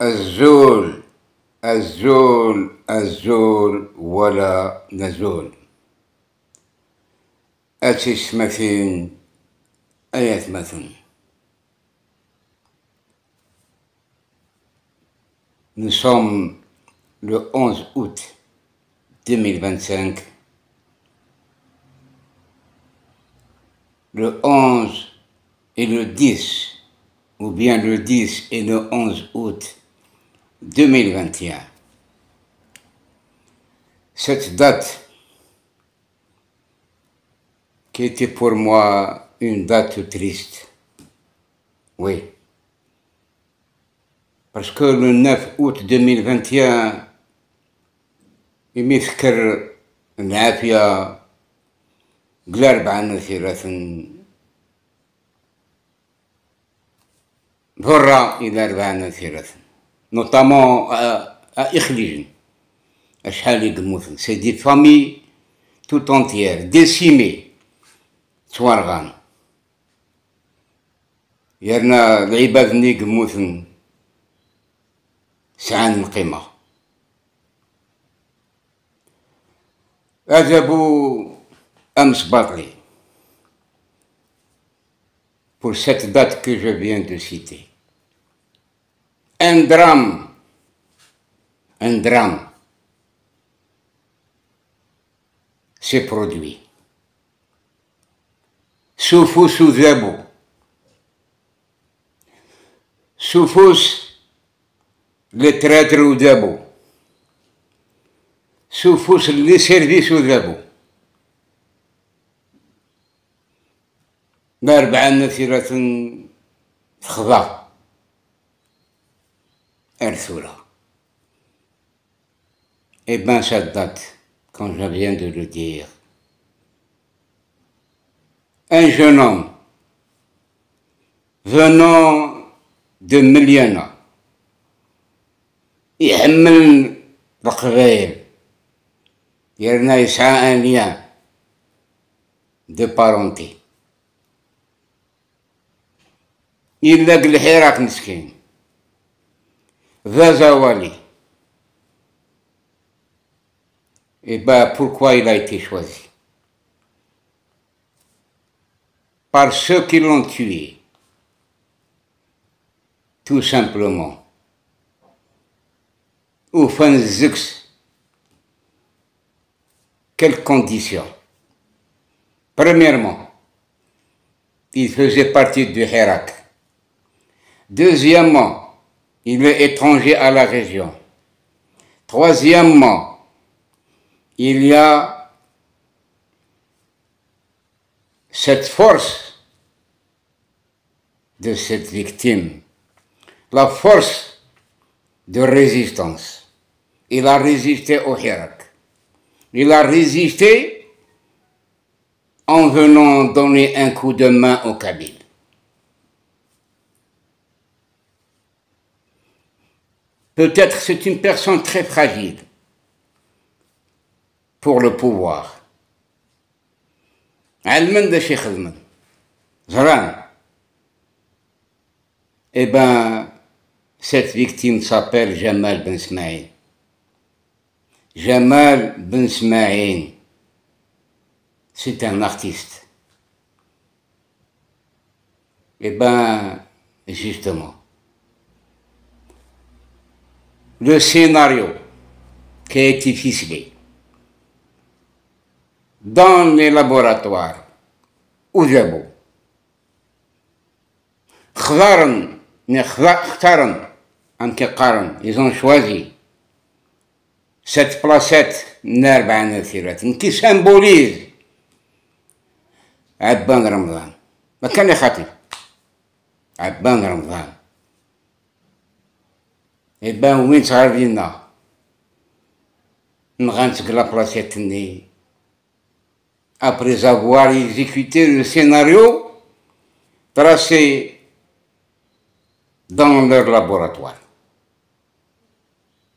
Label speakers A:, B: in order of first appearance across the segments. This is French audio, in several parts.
A: الزول الزول ولا نزول. أتيش مثين آيات مثل. Nous sommes le 11 août 2025. Le 11 et le 10, ou bien le 10 et le 11 août 2021. Cette date qui était pour moi une date triste. Oui. Parce que le 9 août 2021, يمذكر العافية قلارب عنا ثلاثا برا إلى ربعنا ثلاثا نوطامون إخليجن أشحال يقموثن سي دي فامي توت انتيير ديسيمي توارغان يرنا العباد ني قموثن سعان القيمة أجابوا أمس باطلي pour cette date que je viens de citer. Un drame s'est produit. Soufous ou Zabou. Soufous, les traîtres ou Zabou. Soufous, les services ou Zabou. بأربعة نثيرة خضع أرثورة. Et bien cette date, comme je viens de le dire, un jeune homme venant de Miliana يحمل القبائل يرنا يسعى un lien de parenté. Il a الحراك مسكين Vazawali. Et bien pourquoi il a été choisi? Par ceux qui l'ont tué, tout simplement. Ou Fanzux, quelles conditions? Premièrement, il faisait partie du Hirak. Deuxièmement, il est étranger à la région. Troisièmement, il y a cette force de cette victime, la force de résistance. Il a résisté au Hirak. Il a résisté en venant donner un coup de main aux Kabyles. Peut-être c'est une personne très fragile pour le pouvoir. علمن ده شي خدمة زران. Eh ben, cette victime s'appelle Jamal Ben Smaïn. Jamal Ben Smaïn, c'est un artiste. Eh ben, justement, le scénario qui a été ficelé dans les laboratoires au Jabou, ils ont choisi cette placette qui symbolise Abban Ramadan. ما كان يخاطب عبان رمضان. Et ben وين صارينا نغنسك لا placette ني. Après avoir exécuté le scénario tracé dans leur laboratoire.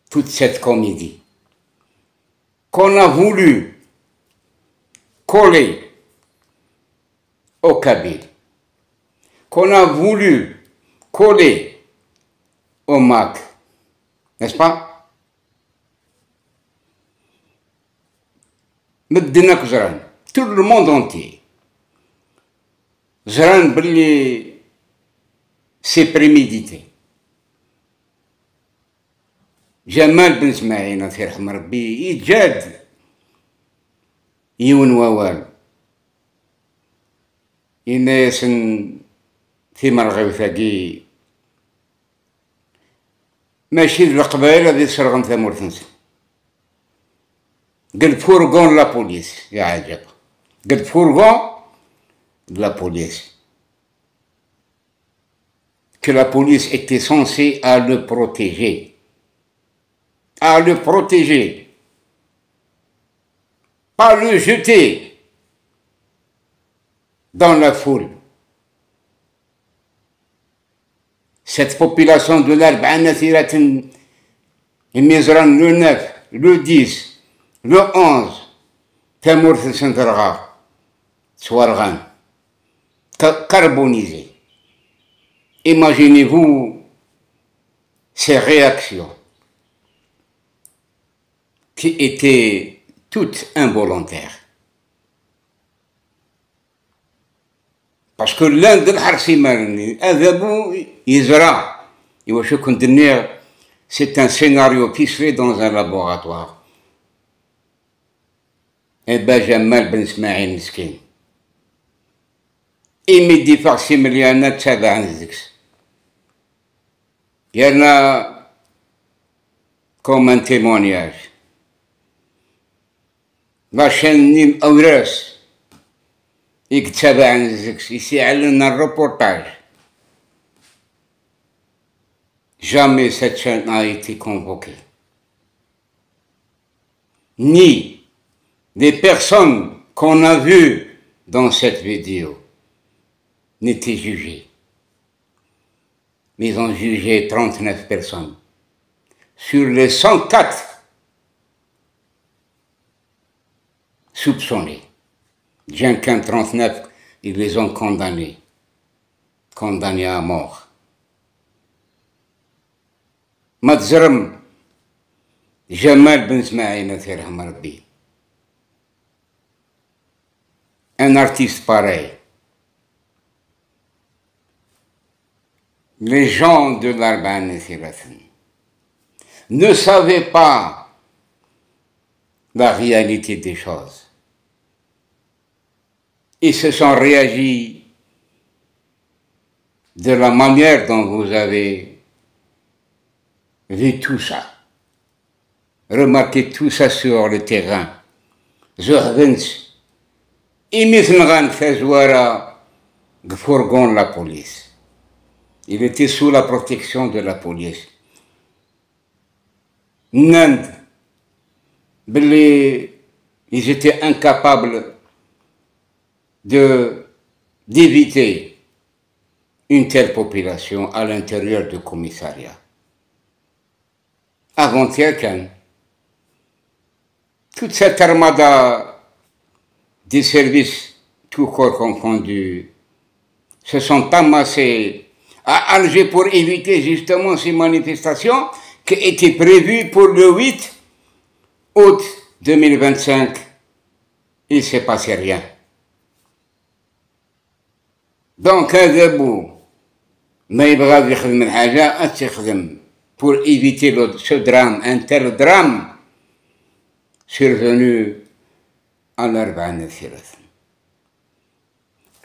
A: Toute cette comédie qu'on a voulu coller au Kabyles, qu'on a voulu coller au MAC, n'est-ce pas? مدنا زران tout le monde entier زران باللي c'est prémédité. جمال بن اسماعيل الله يرحم ربي يتجاد يون ووال الناس في مرغي ثقي ماشي القبائل اللي سرغن ثمورتنس قال فورغون لا بوليس يا عجب قال فورغون لا بوليس que la police était censée à le protéger. À le protéger. Pas le jeter dans la foule. Cette population de l'Arba'ana Thiratin, Mizran le 9, le 10, le 11, Tamour Sentarga, Swargan, carbonisé. Imaginez-vous ces réactions qui étaient toutes involontaires. Parce que l'un de l'Harsiman, Adabou Izra, c'est un scénario qui se fait dans un laboratoire. Et ben Jamal Ben Ismaïl Miskin. إمدي فاكسي مليانات تابع عن الزكس يانا كوم تيمونياج باشن نيم أوراس يكتابع عن الزكس يسيعلنا الروبورتاج jamais cette chaîne n'a été convoquée ni des personnes qu'on a vues dans cette vidéo n'étaient jugés. Mais ils ont jugé 39 personnes. Sur les 104 soupçonnés, bien qu'un 39, ils les ont condamnés à mort. Madzram Jamal Ben Ismaïl, un artiste pareil. Les gens de l'Arba'ana Thiratin ne savaient pas la réalité des choses. Ils se sont réagis de la manière dont vous avez vu tout ça. Remarquez tout ça sur le terrain. Zohvens, Imithngan Fezouara, Gfourgon la police. Il était sous la protection de la police. Nand, ils étaient incapables d'éviter une telle population à l'intérieur du commissariat. Avant-hier, toute cette armada des services, tout corps confondus, se sont amassés à Alger pour éviter justement ces manifestations qui étaient prévues pour le 8 août 2025. Il ne s'est passé rien. Donc, pour éviter ce drame, un tel drame survenu à l'Arba'ana Thiratin.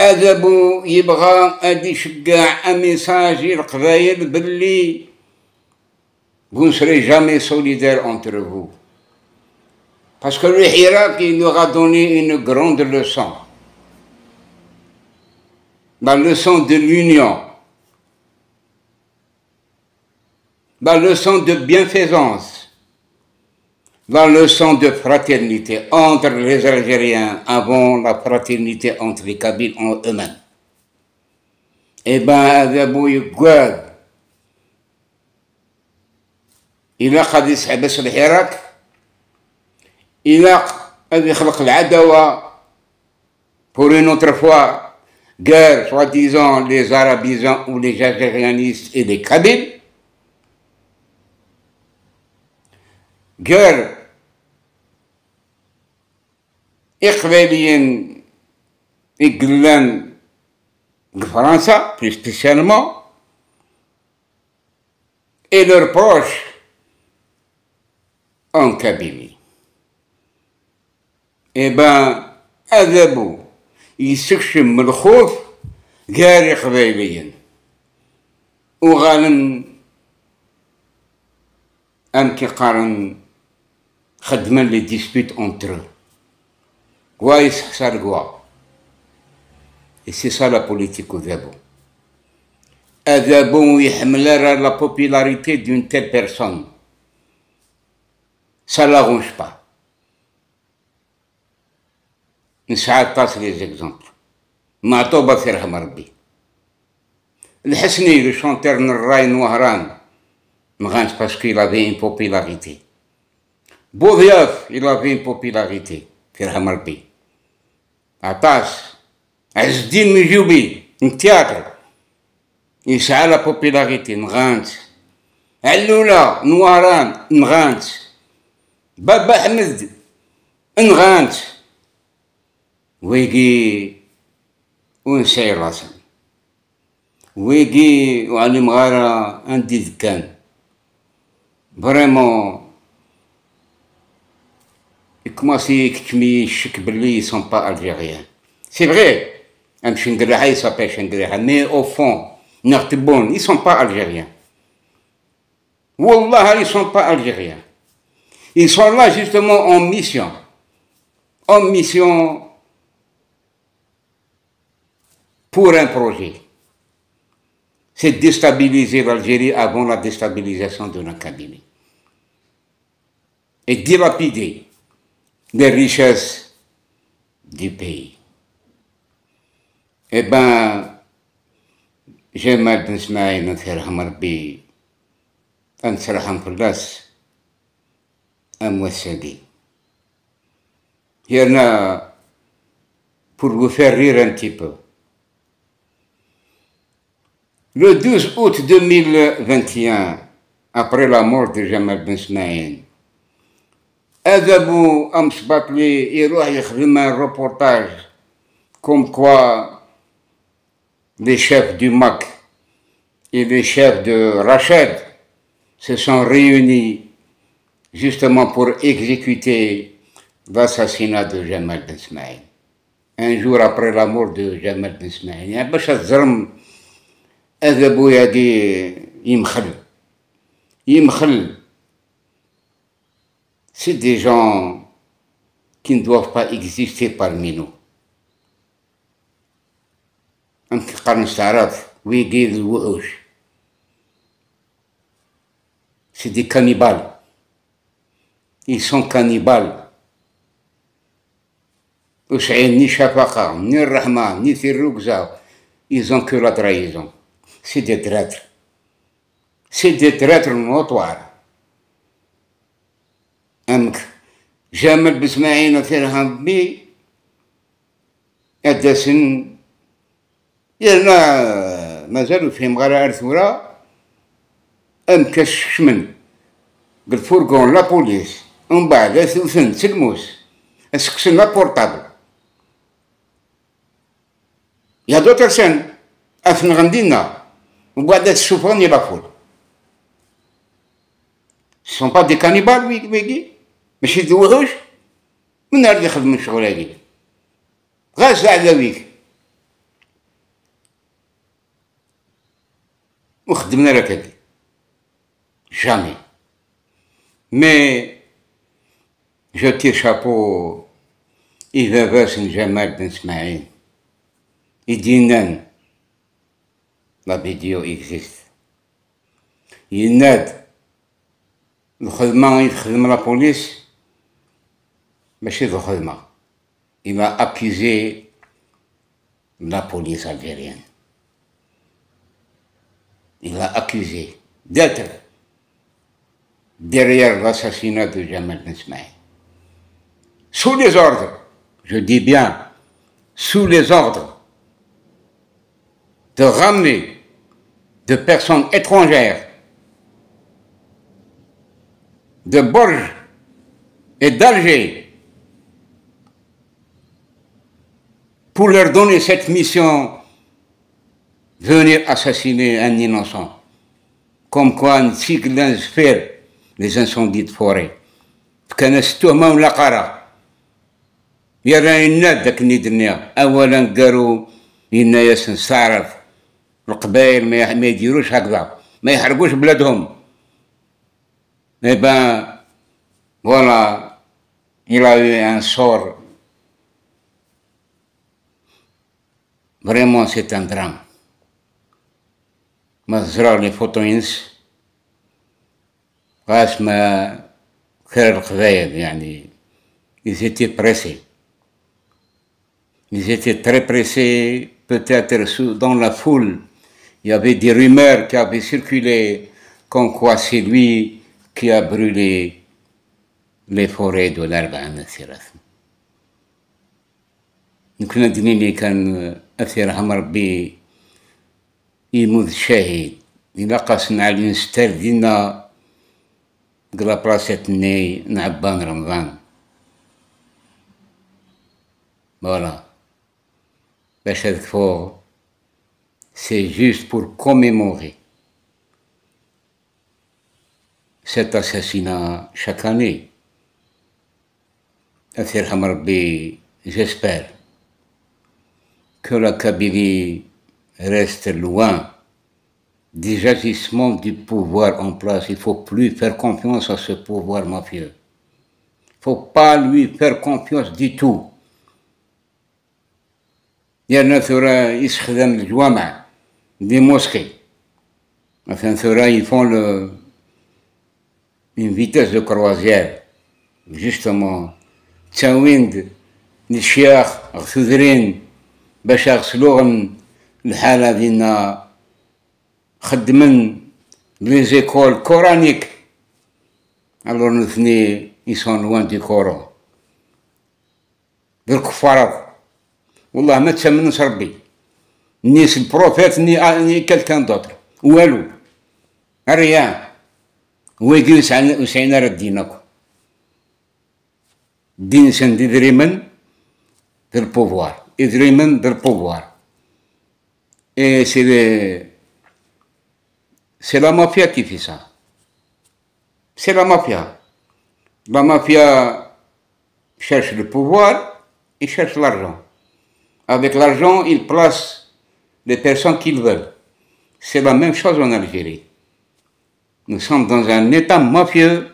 A: أدبو يبغى أدي يشجع ميساجي القبايل باللي vous ne serez jamais solidaires entre vous. Parce que le Hirak, il nous a donné une grande leçon. La leçon de l'union. La leçon de bienfaisance. La leçon de fraternité entre les Algériens avant la fraternité entre les Kabyles en eux-mêmes. Eh bien, Adabou Yugouad, il a قد يسحبس الحراك il a قد يخلق العداوة pour une autre fois guerre soi-disant les arabisants ou les algérianistes et les Kabyles قال إقباليين إقلان فرنسا plus spécialement et leurs proches en Kabylie. Eh ben, أذبوا يستكشم من الخوف قاري قبيليا وغالن أم كيقارن خدما لي ديسبيت اونتر كوايس حصل كوا. Et c'est ça la politique au Gabon. À Gabon, il y la popularité d'une telle personne. Ça ne l'arrange pas. Ne s'arrête pas sur les exemples. Ma'touba firham Rabbi. Le Hasni, le chanteur Nraï Nouahran, parce qu'il avait une popularité. Boudiaf, il avait une popularité. Firham Rabbi. Atas. Azdin Mijoubi, un théâtre, il a la popularité, Nrant. Alloula, Nouaran, Nrant. Baba Ahmed, Nrant. Wigi, un Sayrasan. Wigi, ou Alimara, un Didkan. Vraiment, il commence à dire qu'ils ne sont pas algériens. C'est vrai. Un Chingriha, il s'appelle Chingriha, mais au fond, ils ne sont pas algériens. Wallah, ils ne sont pas algériens. Ils sont là justement en mission. En mission pour un projet. C'est déstabiliser l'Algérie avant la déstabilisation de la Kabylie. Et dilapider les richesses du pays. Eh ben, Jamal Ben Smaïl, Nafirham Rabbi, Ansarham Fillas, Amouassadi. Il y en a pour vous faire rire un petit peu. Le 12 août 2021, après la mort de Jamal Ben Smaïl, Adabou Amsbatli, il y a un reportage comme quoi les chefs du MAC et les chefs de Rachid se sont réunis justement pour exécuter l'assassinat de Jamal Ben Smaïl. Un jour après la mort de Jamal Ben Smaïl. Il y a Bachar Zerm, Adabou Yadi Yimkhel. Yimkhel, c'est des gens qui ne doivent pas exister parmi nous. C'est des cannibales. Ils sont cannibales. Ni Shafaqa, ni Rahma, ni Firroukza, ils ont que la trahison. C'est des traîtres. C'est des traîtres notoires. Jamal Ben Smaïl Firham Bi, Adassin. يلا مازالوا فيهم غير ارثورا ام كشمن بالفورغون لا بوليس ومن بعد ثلثن تلموس اسكسن لا بورطابل يا دوتر سن افن غندينا ومن بعد تشوفوني لا فول سون با دي كانيبال ويكي ماشي دوهوش من نهار اللي يخدم الشغل هادي غاز على ويك وخدمنا لك هادي jamais. Mais je tire chapeau Ivavas Jamal Ben Smaïl. Il dit non, la vidéo existe. Il n'aide. Le khadma, il khadma la police, mais c'est le khadma. Il a accusé la police algérienne. Il a accusé d'être derrière l'assassinat de Jamal Ben Smaïl. Sous les ordres, je dis bien, sous les ordres de ramener de personnes étrangères, de Borj et d'Alger pour leur donner cette mission, venir assassiner un innocent. Comme quoi نسيك faire les incendies de forêt. كان التهمة ولا قرا يا راه الناد داك اللي درنا اولا قالوا لنا ياس نستعرف القبائل ما يديروش هكذا ما يحرقوش بلادهم. اي بان فوالا il a eu un sort vraiment c'est un drame. ما زرع لي فوتوينس غاس ما خير القبائل يعني ils étaient pressés. Ils étaient très pressés, peut-être dans la foule. Il y avait des rumeurs qui avaient circulé comme quoi c'est lui qui a brûlé les forêts de l'Arba'a الثلاث. يمكن اللي كان أثرهم ربي يموت شهيد. إلا قاسنا على نستر دينا قلا بلاصتني نعبان رمضان. Voilà. C'est juste pour commémorer cet assassinat chaque année. J'espère que la Kabylie reste loin des agissements du pouvoir en place. Il ne faut plus faire confiance à ce pouvoir mafieux. Il ne faut pas lui faire confiance du tout. لأن ثورة يستخدم الجوامع دي موسكي مثلا ثورة ils font une vitesse de croisière justement تساوين الشياخ غثوذرين باش يغسلوهم الحالة دينا خدمن لي زيكول كورانيك alors نثني ils sont loin du Coran بالكفار والله ما تسمنش ربي نيس البروفيت ني كالكان دوطر والو الريان هو يجلس وسعينا راه دينكم الدين سند يدريمن بالبوفوار يدريمن بالبوفوار اي سي لا مافيا كي في سا سي لا مافيا cherche le pouvoir et cherche l'argent. Avec l'argent, ils placent les personnes qu'ils veulent. C'est la même chose en Algérie. Nous sommes dans un état mafieux.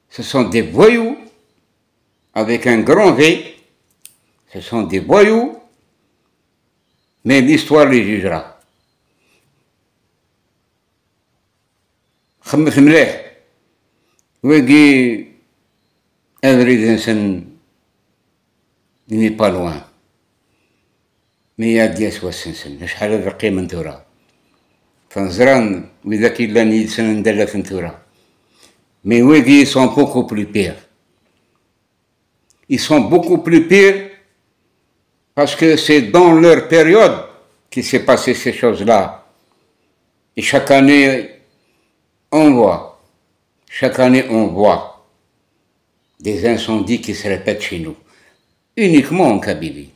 A: Ce sont des voyous, avec un grand V. Ce sont des voyous, mais l'histoire les jugera. خمس مليح ويجي أدري إنسان n'est pas loin. مية دياس وسنسن شحال هذا قيمة نتورا فنزران وإذا كي لا نيسن ندلا في نتورا مي ويغي sont beaucoup plus pires. Ils sont beaucoup plus pires parce que c'est dans leur période qu'il s'est passé ces choses-là. Et chaque année, on voit des incendies qui se répètent chez nous. Uniquement en Kabylie.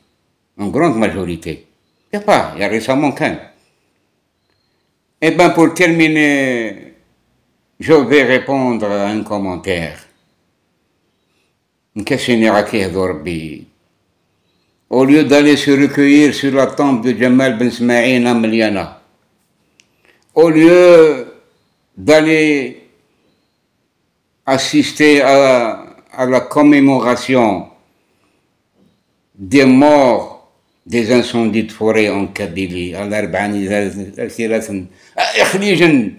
A: En grande majorité. Il n'y a récemment qu'un. Eh bien, pour terminer, je vais répondre à un commentaire. Une question d'Orbi. Au lieu d'aller se recueillir sur la tombe de Jamal Ben Smaïn à Meliana, au lieu d'aller assister à la commémoration des morts des incendies de forêt en Kabylie, à l'Arbani, إخليجن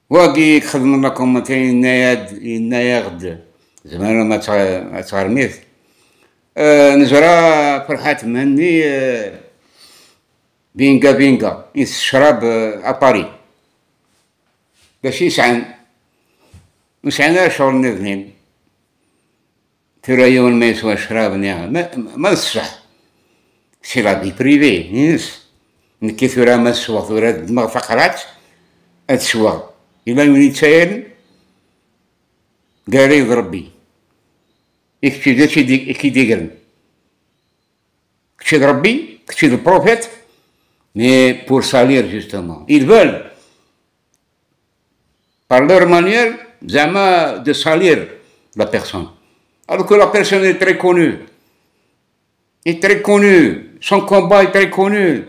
A: واقي خدم لكم ينايغد زمان ما تغرميث نجرى فرحات مهني بينغا يشرب أباري باش يسعن وسعنا شغل الاثنين ترى يوم ما يسوى شراب ما الصح سي لا في بريفي نيس نكي ثورا ما تسوى ثورا دماغ فقرات اتسوى إلا يولي تسايل قال يضربي كتشي داكشي كي دايرن كتشي ربي كتشي البروفيت mais pour salir justement. Ils veulent, par leur manière, de salir la personne. Alors que la personne est très connue. Est très connue. Son combat est très connu.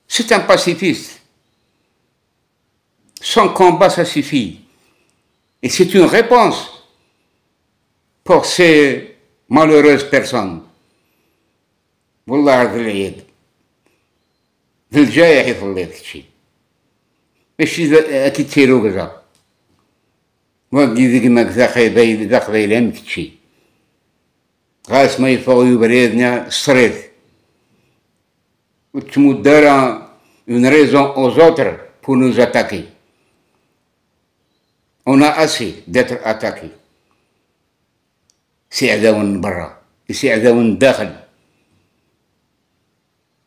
A: C'est un pacifiste. Son combat, ça suffit. Et c'est une réponse pour ces malheureuses personnes. Wallah al-Iyad. في الجاي يحفظ لي هادشي ماشي كي تسيرو كذا وكي ديك ما كذا خايبايل ذا قبيله مكتشي غاس ما يفوق يبريدنا الصريف وتمود دارا une raison aux autres pour nous attaquer. On a assez d'être attaqués. سي عداو من برا سي عداو من الداخل.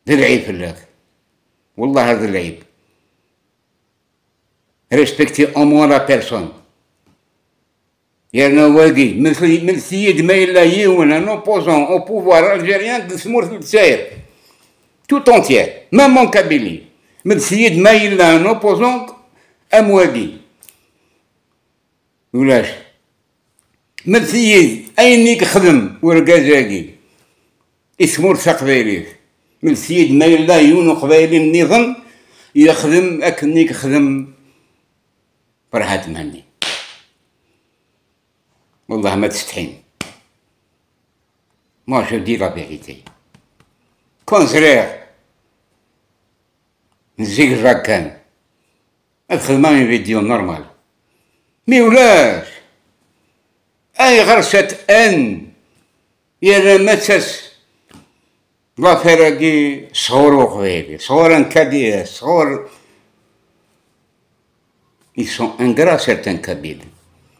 A: ذا العيب في الله والله هذا العيب. Respectez au moins la personne. يا واقي من السيد ما إلا يون un opposant au pouvoir algérien de سمور الجزائر tout entière même en Kabylie من السيد ما إلا un opposant أمواقي ولاش من السيد أينيك خدم ورقازاقي اسمور ثقبيليه من السيد ما إلا يون قبايلي النظام يخدم أكنيك خدم فرحات مهني والله ما تستحين. Moi je dis la vérité. Contraire زيكزاك كان الخدمة من فيديو نورمال مي ولاش أي غرسة أن يا متس لافير كي صغور وقبيلي صغور انكادية صغور ils sont ingrats certains Kabyles.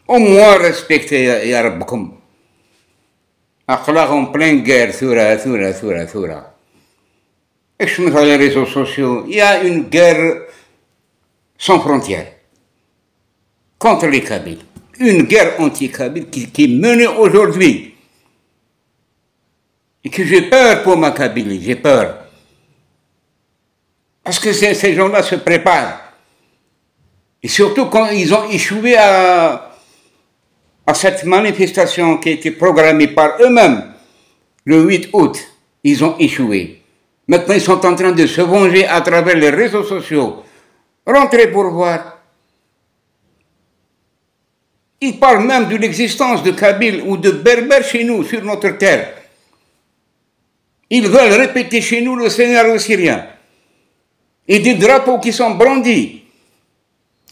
A: Au moins respectez يا ربكم أخلاقهم plein guerre ثورة إيش مثل les réseaux sociaux il y a une guerre sans frontières contre les Kabyles, une guerre anti-Kabyle qui est menée aujourd'hui et que j'ai peur pour ma Kabylie, j'ai peur parce que ces gens-là se préparent et surtout quand ils ont échoué à cette manifestation qui a été programmée par eux-mêmes le 8 août, ils ont échoué. Maintenant, ils sont en train de se venger à travers les réseaux sociaux. Rentrez pour voir. Ils parlent même de l'existence de Kabyles ou de Berbères chez nous, sur notre terre. Ils veulent répéter chez nous le scénario syrien. Et des drapeaux qui sont brandis.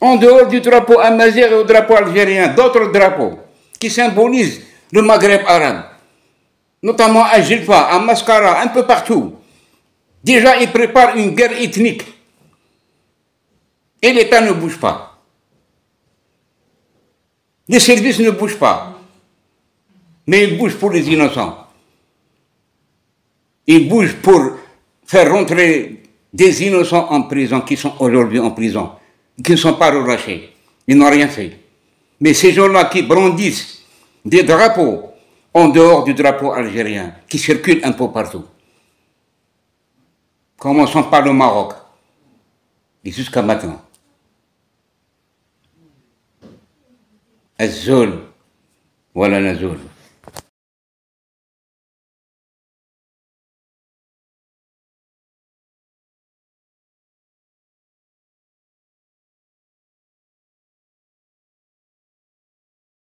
A: En dehors du drapeau amazigh et au drapeau algérien, d'autres drapeaux qui symbolisent le Maghreb arabe, notamment à Jilfa, à Mascara, un peu partout. Déjà, ils préparent une guerre ethnique. Et l'État ne bouge pas. Les services ne bougent pas. Mais ils bougent pour les innocents. Ils bougent pour faire rentrer des innocents en prison qui sont aujourd'hui en prison, qui ne sont pas relâchés. Ils n'ont rien fait. Mais ces gens-là qui brandissent des drapeaux en dehors du drapeau algérien, qui circulent un peu partout. Commençons par le Maroc. Et jusqu'à maintenant. الزول ولا نزول